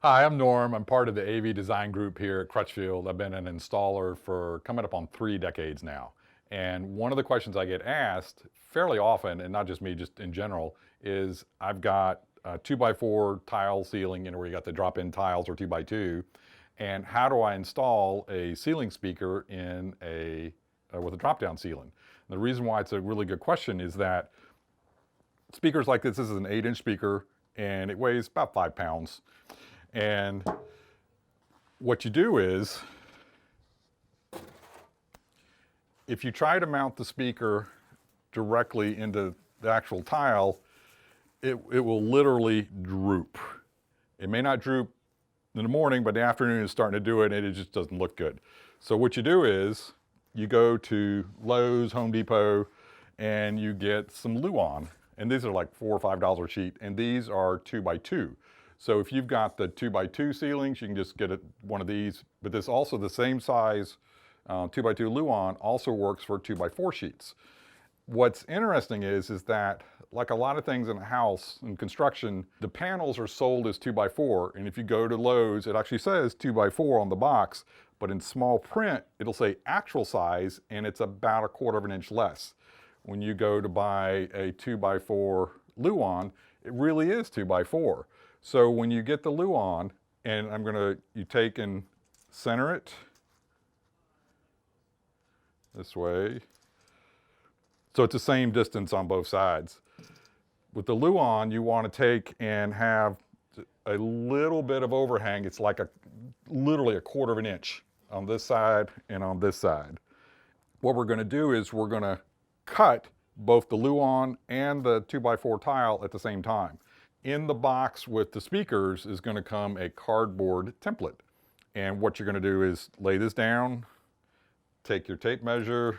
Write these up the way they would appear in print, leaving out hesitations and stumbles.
Hi, I'm Norm. I'm part of the AV design group here at Crutchfield. I've been an installer for coming up on 3 decades now. And one of the questions I get asked fairly often, and not just me, just in general, is I've got a 2x4 tile ceiling, where you got the drop-in tiles, or 2x2, and how do I install a ceiling speaker in with a drop-down ceiling? And the reason why it's a really good question is that speakers like this is an 8-inch speaker, and it weighs about 5 pounds. And what you do is, if you try to mount the speaker directly into the actual tile, it will literally droop. It may not droop in the morning, but in the afternoon it's starting to do it, and it just doesn't look good. So what you do is, you go to Lowe's, Home Depot, and you get some Luan. And these are like $4 or $5 sheet, and these are 2x2. So if you've got the 2x2 ceilings, you can just get one of these. But this also, the same size 2x2 Luan also works for 2x4 sheets. What's interesting is that, like a lot of things in a house and construction, the panels are sold as 2x4. And if you go to Lowe's, it actually says 2x4 on the box. But in small print, it'll say actual size, and it's about 1/4 inch less. When you go to buy a 2x4 Luan, it really is 2x4. So when you get the Luan, and you take and center it this way. So it's the same distance on both sides. With the Luan, you want to take and have a little bit of overhang. It's like literally 1/4 inch on this side and on this side. What we're going to do is we're going to cut both the Luan and the 2x4 tile at the same time. In the box with the speakers is going to come a cardboard template. And what you're going to do is lay this down, take your tape measure,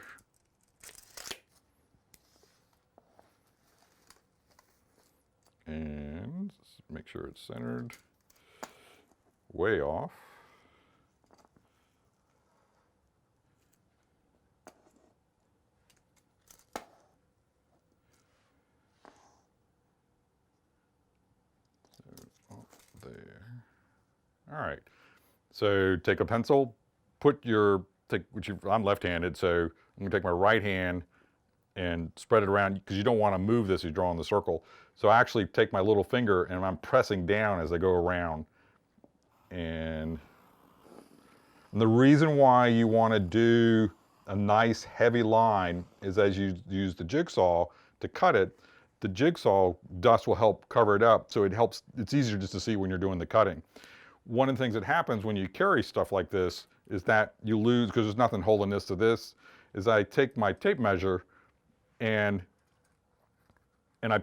and make sure it's centered, way off. There. All right. So take a pencil, I'm left-handed, so I'm gonna take my right hand and spread it around, because you don't want to move this as you draw in the circle. So I actually take my little finger and I'm pressing down as I go around. And the reason why you want to do a nice heavy line is, as you use the jigsaw to cut it, the jigsaw dust will help cover it up, so it's easier just to see when you're doing the cutting. One of the things that happens when you carry stuff like this is that you lose, because there's nothing holding this to this, is I take my tape measure and I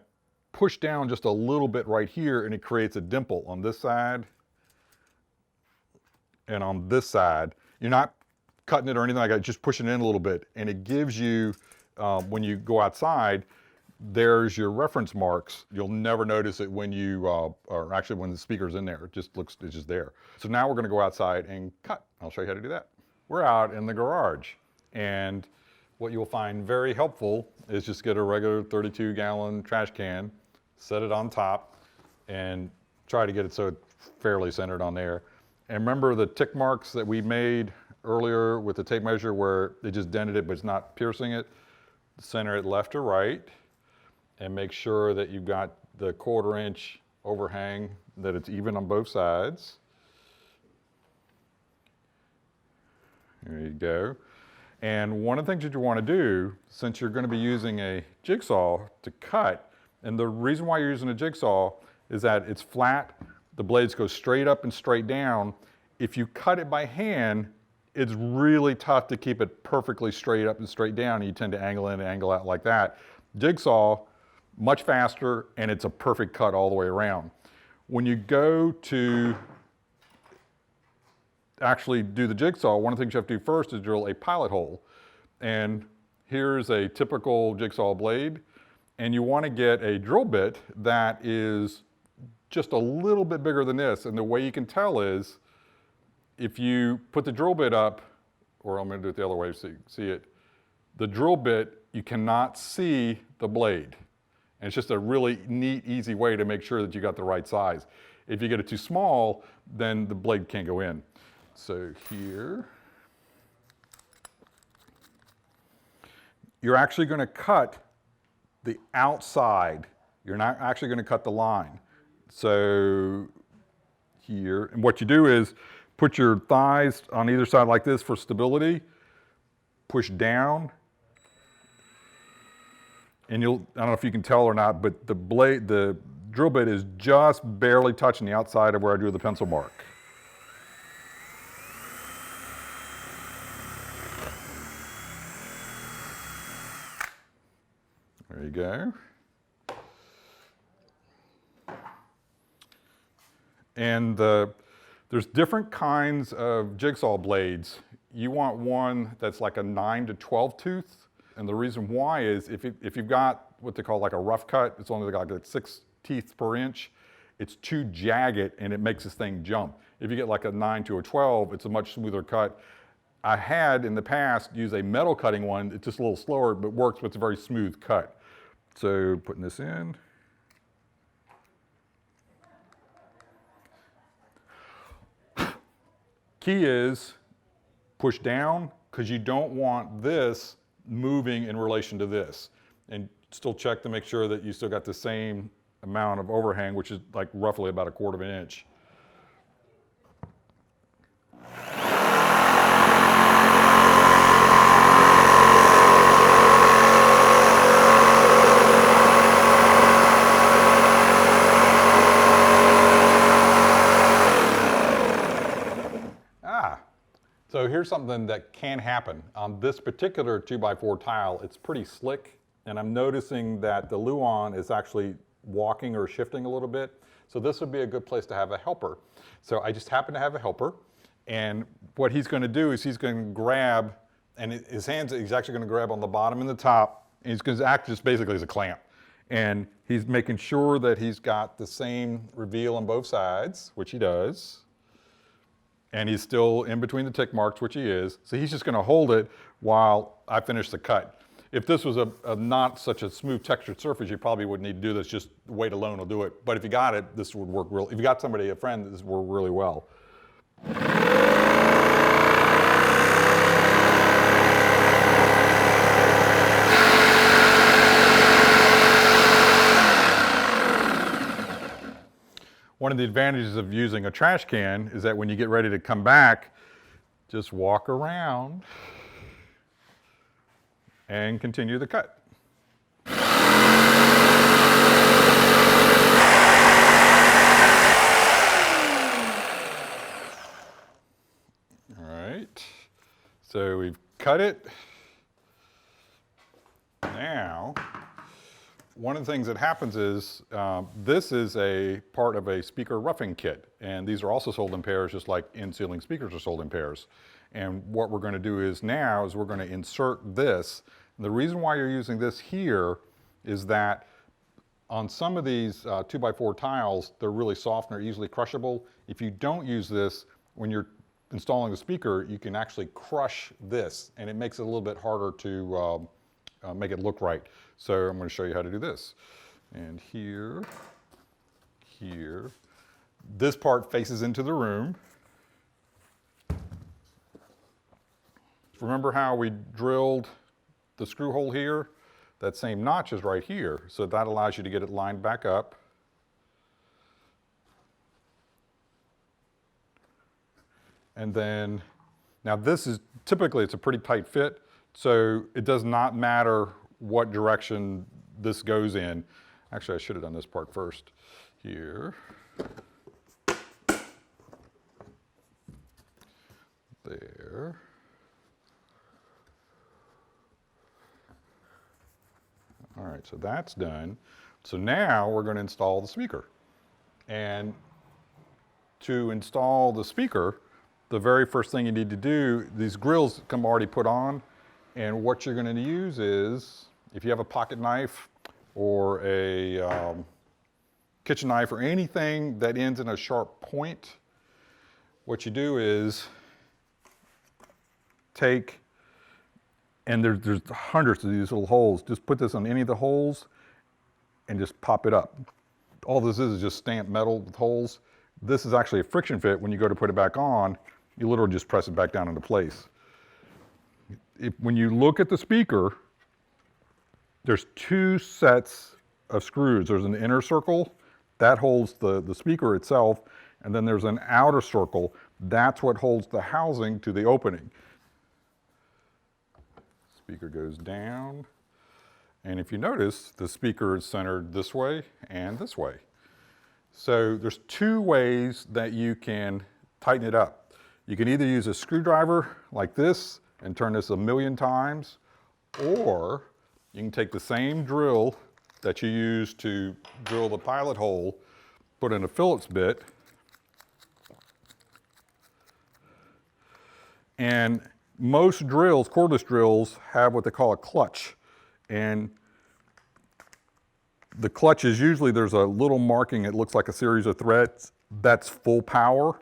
push down just a little bit right here, and it creates a dimple on this side and on this side. You're not cutting it or anything like that, just pushing it in a little bit, and it gives you, when you go outside, there's your reference marks. You'll never notice it when or actually when the speaker's in there. It's just there. So now we're gonna go outside and cut. I'll show you how to do that. We're out in the garage, and what you'll find very helpful is just get a regular 32-gallon trash can, set it on top, and try to get it so it's fairly centered on there. And remember the tick marks that we made earlier with the tape measure where it just dented it but it's not piercing it? Center it left to right, and make sure that you've got the 1/4 inch overhang, that it's even on both sides. There you go. And one of the things that you want to do, since you're going to be using a jigsaw to cut, and the reason why you're using a jigsaw is that it's flat, the blades go straight up and straight down. If you cut it by hand, it's really tough to keep it perfectly straight up and straight down. You tend to angle in and angle out like that. Jigsaw, much faster, and it's a perfect cut all the way around. When you go to actually do the jigsaw, one of the things you have to do first is drill a pilot hole. And here's a typical jigsaw blade. And you want to get a drill bit that is just a little bit bigger than this. And the way you can tell is, if you put the drill bit up, or I'm going to do it the other way so you can see it, the drill bit, you cannot see the blade. And it's just a really neat, easy way to make sure that you got the right size. If you get it too small, then the blade can't go in. So here, you're actually going to cut the outside. You're not actually going to cut the line. So here, and what you do is put your thighs on either side like this for stability, push down, and I don't know if you can tell or not, but the drill bit is just barely touching the outside of where I drew the pencil mark. There you go. And there's different kinds of jigsaw blades. You want one that's like a 9 to 12 tooth. And the reason why is if you've got what they call like a rough cut, it's only like 6 teeth per inch, it's too jagged and it makes this thing jump. If you get like a 9 to a 12, it's a much smoother cut. I had in the past used a metal cutting one. It's just a little slower, but works, but it's a very smooth cut. So putting this in. Key is push down, because you don't want this moving in relation to this. And still check to make sure that you still got the same amount of overhang, which is like roughly about 1/4 inch. So here's something that can happen. On this particular 2x4 tile, it's pretty slick, and I'm noticing that the Luan is actually walking or shifting a little bit. So this would be a good place to have a helper. So I just happen to have a helper, and what he's going to do is he's going to grab, and his hands, he's actually going to grab on the bottom and the top, and he's going to act just basically as a clamp. And he's making sure that he's got the same reveal on both sides, which he does. And he's still in between the tick marks, which he is. So he's just going to hold it while I finish the cut. If this was a not such a smooth textured surface, you probably wouldn't need to do this. Just weight alone will do it. But if you got it, this would work if you got somebody, a friend, this would work really well. One of the advantages of using a trash can is that when you get ready to come back, just walk around and continue the cut. All right, so we've cut it. Now, one of the things that happens is this is a part of a speaker roughing kit, and these are also sold in pairs, just like in-ceiling speakers are sold in pairs. And what we're going to do is now is we're going to insert this. And the reason why you're using this here is that on some of these 2x4 tiles, they're really soft and they're easily crushable. If you don't use this, when you're installing the speaker, you can actually crush this, and it makes it a little bit harder to make it look right. So I'm going to show you how to do this. And here, here. This part faces into the room. Remember how we drilled the screw hole here? That same notch is right here. So that allows you to get it lined back up. And then, now this is, typically it's a pretty tight fit. So it does not matter what direction this goes in. Actually, I should have done this part first. Here. There. All right, so that's done. So now we're going to install the speaker. And to install the speaker, the very first thing you need to do, these grills come already put on. And what you're going to use is, if you have a pocket knife or a kitchen knife or anything that ends in a sharp point, what you do is take, and there's hundreds of these little holes, just put this on any of the holes and just pop it up. All this is just stamped metal with holes. This is actually a friction fit. When you go to put it back on, you literally just press it back down into place. When you look at the speaker, there's two sets of screws. There's an inner circle that holds the speaker itself, and then there's an outer circle. That's what holds the housing to the opening. Speaker goes down, and if you notice, the speaker is centered this way and this way. So there's two ways that you can tighten it up. You can either use a screwdriver like this and turn this 1,000,000 times, or you can take the same drill that you use to drill the pilot hole, put in a Phillips bit, and most drills, cordless drills, have what they call a clutch. And the clutch is usually, there's a little marking, it looks like a series of threads. That's full power.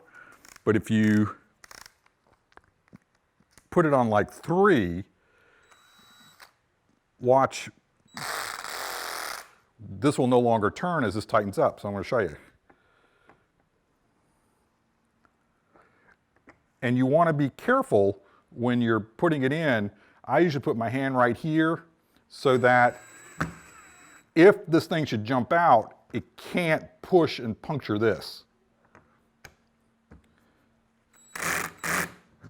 But if you put it on like 3, watch, this will no longer turn as this tightens up. So I'm going to show you. And you want to be careful when you're putting it in. I usually put my hand right here so that if this thing should jump out, it can't push and puncture this.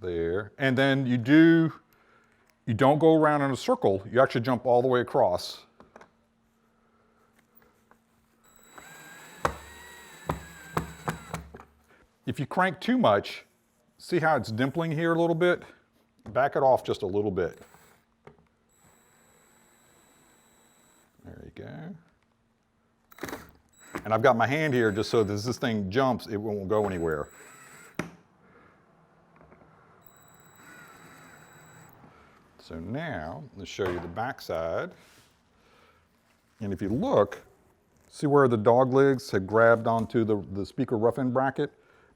There. And then you don't go around in a circle, you actually jump all the way across. If you crank too much, see how it's dimpling here a little bit? Back it off just a little bit. There you go. And I've got my hand here just so that as this thing jumps, it won't go anywhere. So now, let's show you the back side. And if you look, see where the dog legs had grabbed onto the speaker rough end bracket?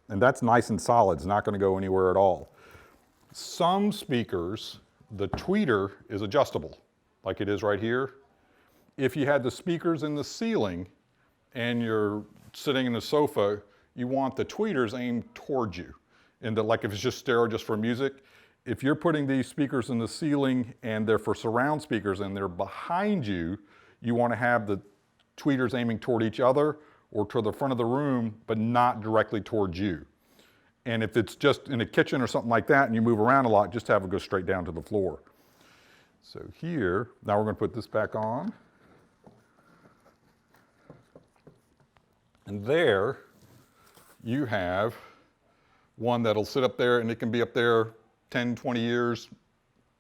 And that's nice and solid, it's not going to go anywhere at all. Some speakers, the tweeter is adjustable, like it is right here. If you had the speakers in the ceiling and you're sitting in the sofa, you want the tweeters aimed towards you. And like if it's just stereo, just for music, if you're putting these speakers in the ceiling and they're for surround speakers and they're behind you, you want to have the tweeters aiming toward each other or to the front of the room, but not directly towards you. And if it's just in a kitchen or something like that and you move around a lot, just have it go straight down to the floor. So here, now we're going to put this back on. And there you have one that'll sit up there and it can be up there 10, 20 years,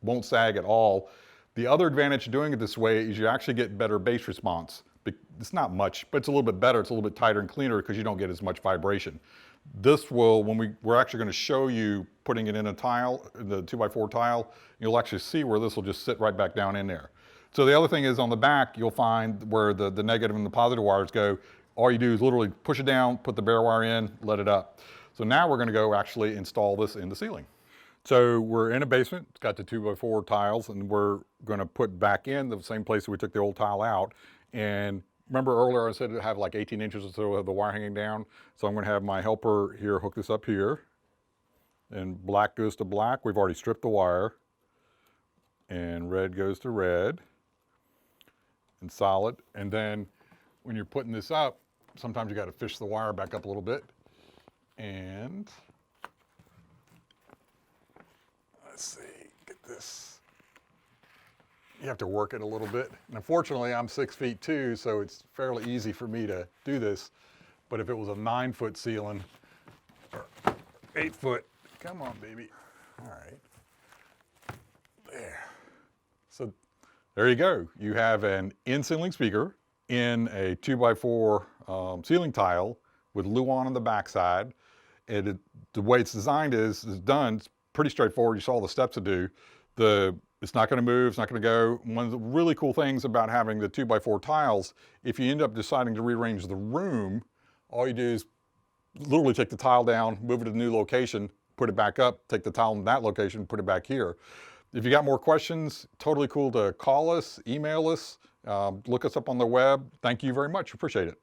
won't sag at all. The other advantage of doing it this way is you actually get better bass response. It's not much, but it's a little bit better. It's a little bit tighter and cleaner because you don't get as much vibration. This will, when we're actually going to show you putting it in a tile, the 2x4 tile, you'll actually see where this will just sit right back down in there. So the other thing is on the back, you'll find where the negative and the positive wires go. All you do is literally push it down, put the bare wire in, let it up. So now we're going to go actually install this in the ceiling. So we're in a basement, it's got the 2x4 tiles, and we're going to put back in the same place that we took the old tile out. And remember earlier I said it have like 18 inches or so of the wire hanging down. So I'm going to have my helper here hook this up here. And black goes to black. We've already stripped the wire. And red goes to red. And solid. And then when you're putting this up, sometimes you got to fish the wire back up a little bit. And let's see, get this. You have to work it a little bit. And unfortunately, I'm 6'2", so it's fairly easy for me to do this. But if it was a 9-foot ceiling, or 8 foot, come on, baby. All right, there. So there you go. You have an in-ceiling speaker in a 2x4 ceiling tile with Luan on the backside. And the way it's designed is done, it's pretty straightforward. You saw the steps to do. It's not going to move, it's not going to go. One of the really cool things about having the 2x4 tiles, if you end up deciding to rearrange the room, all you do is literally take the tile down, move it to the new location, put it back up, take the tile in that location, put it back here. If you got more questions, totally cool to call us, email us, look us up on the web. Thank you very much, appreciate it.